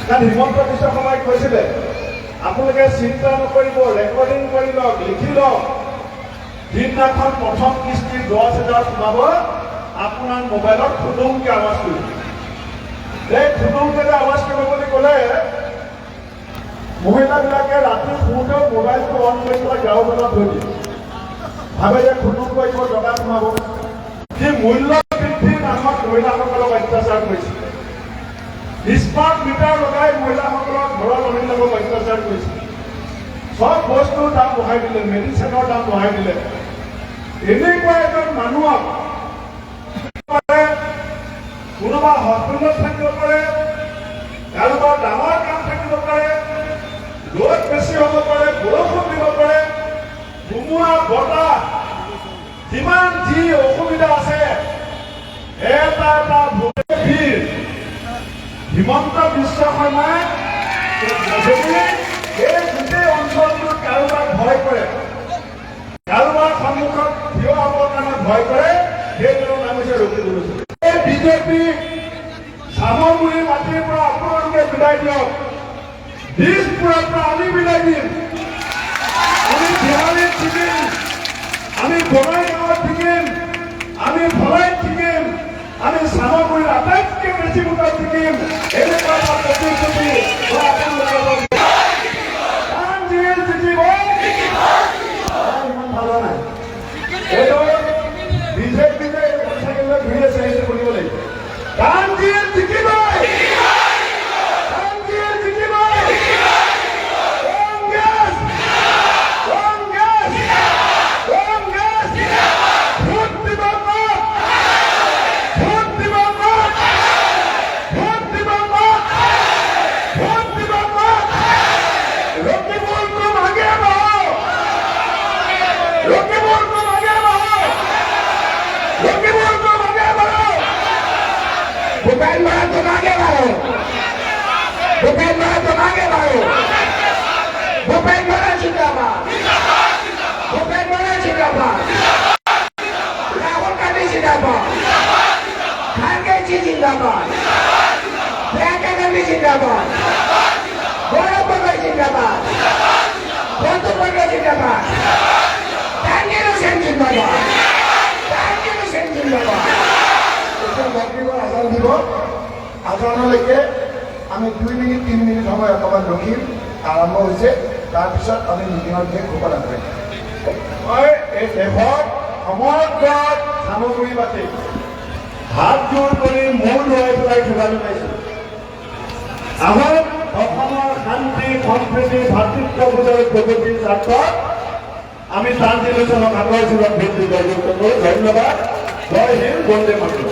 কাৰণ হিমন্ত বিশ্ব শৰ্মাই কৈছিলে আপোনালোকে চিন্তা নকৰিব, ৰেকৰ্ডিং কৰি লওক, লিখি লওক, যিদিনাখন প্ৰথম কিস্তি 10,000 সোমাব আপোনাৰ মোবাইলত খুদুমকৈ আৱাজ কৰিব। এই খুদুমকৈ যে আৱাজ কৰিব বুলি ক'লে মহিলাবিলাকে ৰাতি শুওঁতেও মোবাইলটো অন কৰি পেলাই গাঁও বজাৰত থৈ দিয়ে, ভাবে যে খুদুম কৰিব টকা সোমাব। যি মূল্য বৃদ্ধিৰ নামত মহিলাসকলক অত্যাচাৰ কৰিছিল, স্মাৰ্ট মিটাৰ লগাই মহিলাসকলক ঘৰৰ মহিলাকক অত্যাচাৰ কৰিছিল, সব বস্তুৰ দাম বঢ়াই দিলে, মেডিচিনৰ দাম বঢ়াই দিলে। এনেকুৱা এজন মানুহক কোনোবা হস্পিটেলত থাকিব পাৰে, কাৰোবাৰ ডাঙৰ কাম থাকিব পাৰে, ৰ'দ বেছি হ'ব পাৰে, বৰষুণ দিব পাৰে, ধুমুহা বতাহ, যিমান যি অসুবিধা আছে, এটা এটা ভিৰ হিমন্ত বিশ্ব শৰ্মাই এই গোটেই অঞ্চলটোত কাৰোবাক ভয় কৰে, কাৰোবাৰ সন্মুখত থিয় হ'বৰ কাৰণে ভয় কৰে, সেইজনৰ নাম হৈছে ৰকিবুল হুছেইন। এই বিজেপি চামগুৰি মাটিৰ পৰা আপোনালোকে বিদায় দিয়ক, দিছপুৰৰ পৰা আমি বিদায় দিম, আমি বিহাৰীত থাকিম, আমি বঙাইগাঁৱত থাকিম, আমি ভলাইত থাকিম, আমি চামগুৰিৰ আটাইতকৈ বেছি ভোটত থাকিম। এনেকুৱা এটা প্ৰতিশ্ৰুতি ইমান ভাল হোৱা নাই। এইটো বিজেপি যে থাকিলে ঘূৰি আছে, সেইটো কৰিব লাগিব। কাঞ্জিল জিকিবই, কাঞ্জিল জিকিবই, কংগ্ৰেছ, কংগ্ৰেছ, কংগ্ৰেছ, ভোট দিব কওক, ভোট দিব কওক, ভোট দিব কওক, ভোট দিব কওক। रकीबुल तुम आगे बढ़ो, रकीबुल तुम आगे बढ़ो, रकीबुल तुम आगे बढ़ो, भूपेंद्र तुम आगे बढ़ो, भूपेंद्र तुम आगे बढ़ो, भूपेंद्र जिंदाबाद, भूपेंद्र जिंदाबाद, राहुल गांधी जिंदाबाद, खड़गे जी जिंदाबाद, प्रियंका गांधी जिंदाबाद, गौरव गोगोई जिंदाबाद, बंधुवर्ग जिंदाबाद, तानजीर हुसैन जिंदाबाद, तानजीर हुसैन जिंदाबाद। মন্ত্ৰীগণ আজান দিব, আজানলৈকে আমি 2 মিনিট 3 মিনিট সময় অকণমান ৰখিম। আৰম্ভ হৈছে, তাৰপিছত আমি মিটিঙৰ বিষয়ে ঘোষণা কৰিম। মই এই দেশৰ সমগ্ৰ সামগ্ৰীবাসী হাতযোৰ কৰি মূৰ ধুৱাই পেলাই যোগাযোগ পাইছোঁ। আহক অসমৰ শান্তি, সম্প্ৰীতি, ভাতৃত্ববোধৰ প্ৰগতিৰ স্বাৰ্থত আমি তানজিল হুছেইনক আগুৱাই যোৱাত ভোট দি জয়যুক্ত কৰোঁ। ধন্যবাদ। জয় হিন্দ, বন্দে মাতৰম।